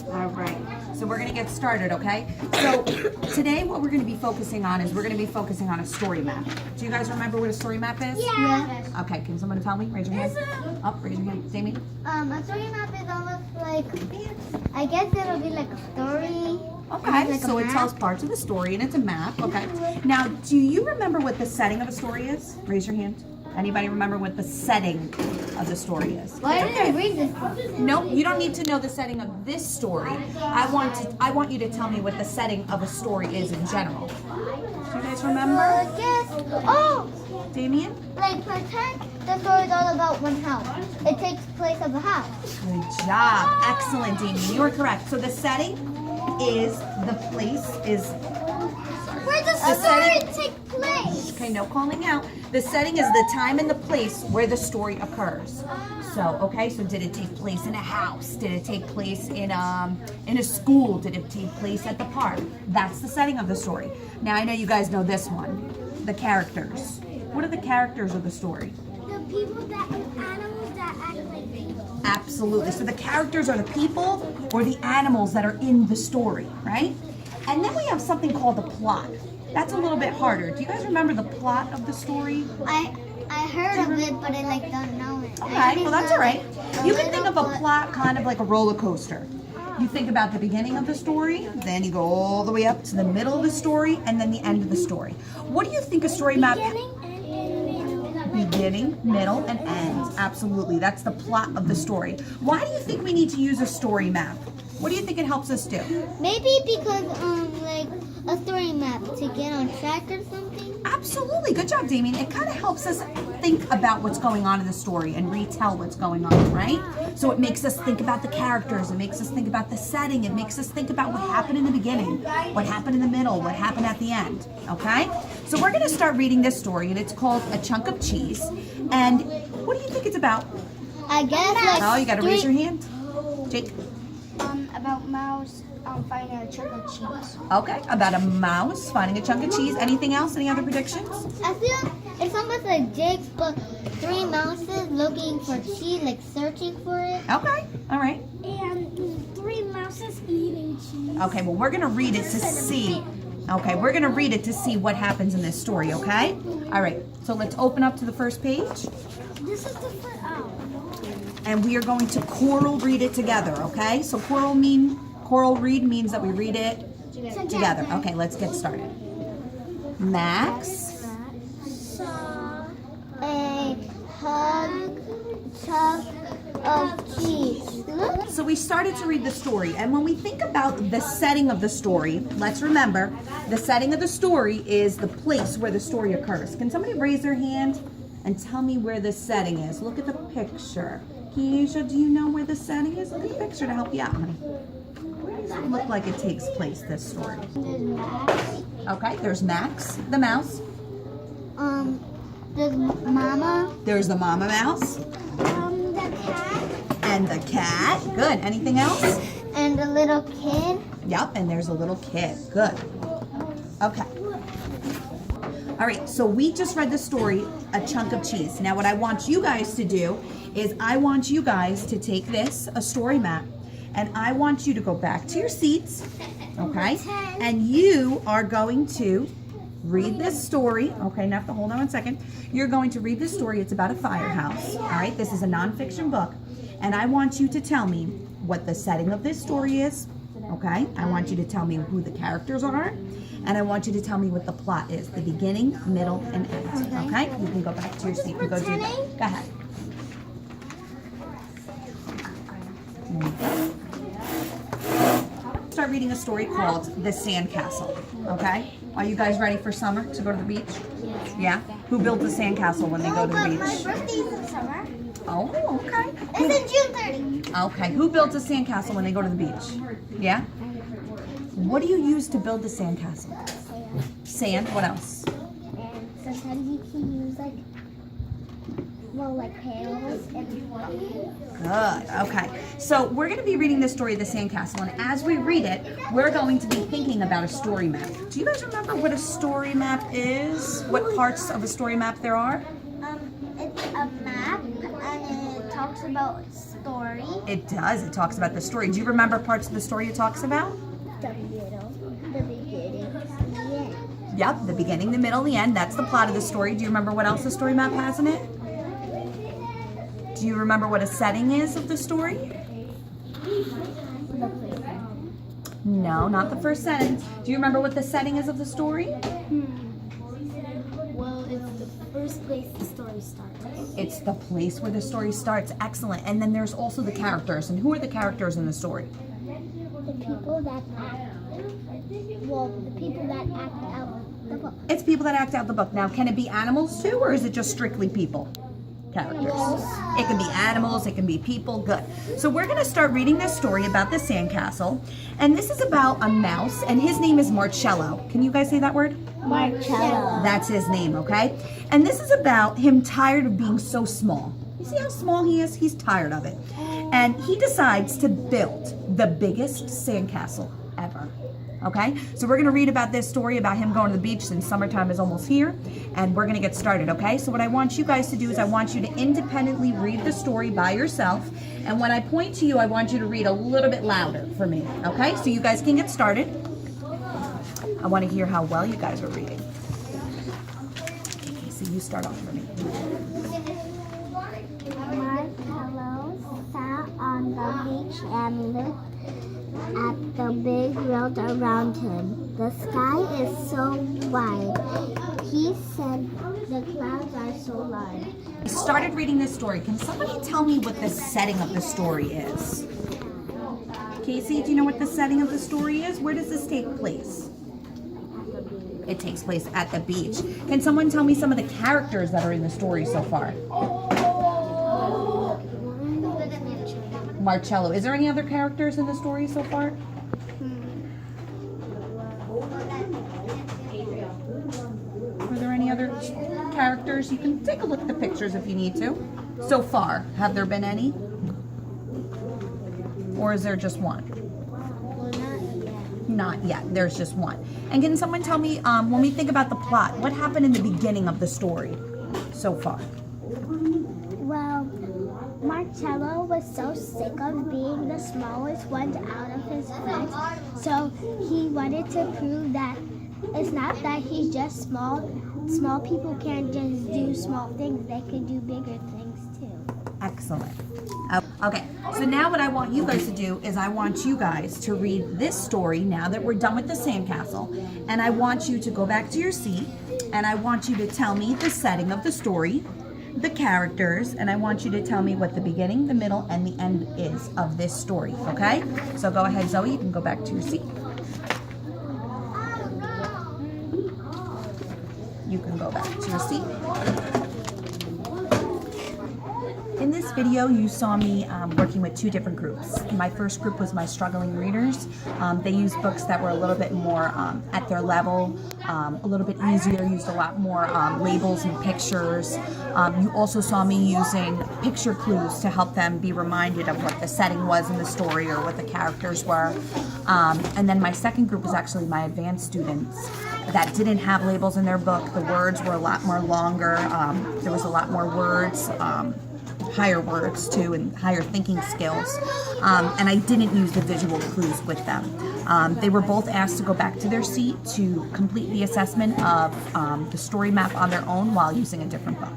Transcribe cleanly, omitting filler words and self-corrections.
All right, so we're gonna get started, okay? So today what we're gonna be focusing on is we're gonna be focusing on a story map. Do you guys remember what a story map is? Yeah. Okay, can someone tell me? Raise your hand. Up, raise your hand. Jamie? A story map is almost like, I guess it'll be like a story. Okay, Like a so it map. tells parts of the story and it's a map, okay? Now, do you remember what the setting of a story is? Raise your hand. Anybody remember what the setting of the story is? Why did I read this book? No, you don't need to know the setting of this story. I want you to tell me what the setting of a story is in general. Do you guys remember? Damien? Like pretend the story is all about one house. It takes place of a house. Good job. Excellent, Damien. You are correct. So the setting is the place is Where does The the story setting- take place? okay, no calling out. The setting is the time and the place where the story occurs. So, okay, so did it take place in a house? Did it take place in a school? Did it take place at the park? That's the setting of the story. Now I know you guys know this one. The characters. What are the characters of the story? The people that animals that act like people. Absolutely. So the characters are the people or the animals that are in the story, right? And then we have something called the plot. That's a little bit harder. Do you guys remember the plot of the story? I heard of it, but I don't know it. Okay, well that's all right. You can think of a plot kind of like a roller coaster. You think about the beginning of the story, then you go all the way up to the middle of the story, and then the end of the story. What do you think a story map? Beginning, middle, and end. Absolutely. That's the plot of the story. Why do you think we need to use a story map? What do you think it helps us do? Maybe because like a story map to get on track or something. Absolutely. Good job, Damien. It kind of helps us think about what's going on in the story and retell what's going on, right? So it makes us think about the characters. It makes us think about the setting. It makes us think about what happened in the beginning, what happened in the middle, what happened at the end, okay? So we're going to start reading this story, and it's called A Chunk of Cheese. And what do you think it's about? I guess like Oh, you got to raise your hand. Jake? about mouse finding a chunk of cheese. Okay, about a mouse finding a chunk of cheese. Anything else? Any other predictions? I feel it's almost like Jake's, but 3 mouses looking for cheese, like searching for it. Okay, all right. And 3 mouses eating cheese. Okay, well, we're going to read it to see. Okay, we're going to read it to see what happens in this story, okay? All right, so let's open up to the first page. This is the first. And we are going to choral read it together, okay? So choral read means that we read it together. Okay, let's get started. Max Saw a chunk of cheese. Look. So we started to read the story, and when we think about the setting of the story, let's remember the setting of the story is the place where the story occurs. Can somebody raise their hand and tell me where the setting is? Look at the picture. Keisha, do you know where the setting is? Look at the picture to help you out, honey. Where does it look like it takes place, this story? There's Max. Okay, there's Max, the mouse. There's Mama. There's the mama mouse. The cat. And the cat. Good. Anything else? And the little kid. Yep, and there's a little kid. Good. Okay. All right, so we just read the story, A Chunk of Cheese. Now what I want you guys to do is I want you guys to take this, a story map, and I want you to go back to your seats, okay? And you are going to read this story. Okay, now hold on one second. You're going to read this story. It's about a firehouse, all right? This is a nonfiction book, and I want you to tell me what the setting of this story is, okay? I want you to tell me who the characters are, and I want you to tell me what the plot is, the beginning, middle, and end, okay? You can go back to your seat and go do that. Go ahead. Start reading a story called The Sandcastle, okay? Are you guys ready for summer to go to the beach? Yeah? Who builds a sandcastle when they go to the beach? My birthday's in summer. Oh, okay. It's in June 30. Okay, who builds a sandcastle when they go to the beach? Yeah? What do you use to build the sandcastle? Sand, what else? And sometimes you can use like well, like panels and. Good. Okay. So we're going to be reading the story of the sandcastle, and as we read it, we're going to be thinking about a story map. Do you guys remember what a story map is? What parts of a story map there are? It's a map and it talks about story. It does. It talks about the story. Do you remember parts of the story it talks about? The middle, the beginning, the end. Yep, the beginning, the middle, the end. That's the plot of the story. Do you remember what else the story map has in it? Do you remember what a setting is of the story? The place. No, not the first sentence. Do you remember what the setting is of the story? Well, it's the first place the story starts. It's the place where the story starts. Excellent. And then there's also the characters. And who are the characters in the story? The people that act. Well, the people that act out the book. It's people that act out the book. Now, can it be animals too, or is it just strictly people? Characters. It can be animals, it can be people. Good. So we're going to start reading this story about the sandcastle. And this is about a mouse, and his name is Marcello. Can you guys say that word? Marcello. That's his name, okay? And this is about him tired of being so small. You see how small he is? He's tired of it. And he decides to build the biggest sandcastle ever. Okay, so we're going to read about this story about him going to the beach since summertime is almost here, and we're going to get started, okay? So what I want you guys to do is I want you to independently read the story by yourself, and when I point to you, I want you to read a little bit louder for me, okay? So you guys can get started. I want to hear how well you guys are reading. Okay, so you start off for me. Marcello sat on the beach and looked at the big world around him. The sky is so wide. He said the clouds are so large. I started reading this story. Can somebody tell me what the setting of the story is? Casey, do you know what the setting of the story is? Where does this take place? It takes place at the beach. Can someone tell me some of the characters that are in the story so far? Marcello. Is there any other characters in the story so far? Are there any other characters? You can take a look at the pictures if you need to. So far, have there been any? Or is there just one? Well, not yet. Not yet. There's just one. And can someone tell me, when we think about the plot, what happened in the beginning of the story so far? Well, Marcello was so sick of being the smallest one out of his friends, so he wanted to prove that it's not that he's just small. Small people can't just do small things, they can do bigger things too. Excellent. Okay, so now what I want you guys to do is I want you guys to read this story now that we're done with the sandcastle, and I want you to go back to your seat, and I want you to tell me the setting of the story, the characters, and I want you to tell me what the beginning, the middle, and the end is of this story, okay? So go ahead, Zoe, you can go back to your seat. You can go back to your seat. In this video, you saw me working with two different groups. My first group was my struggling readers. They used books that were a little bit more at their level, a little bit easier, used a lot more labels and pictures. You also saw me using picture clues to help them be reminded of what the setting was in the story or what the characters were. And then my second group was actually my advanced students that didn't have labels in their book. The words were a lot more longer. There was a lot more words. Higher words too, and higher thinking skills, and I didn't use the visual clues with them. They were both asked to go back to their seat to complete the assessment of the story map on their own while using a different book.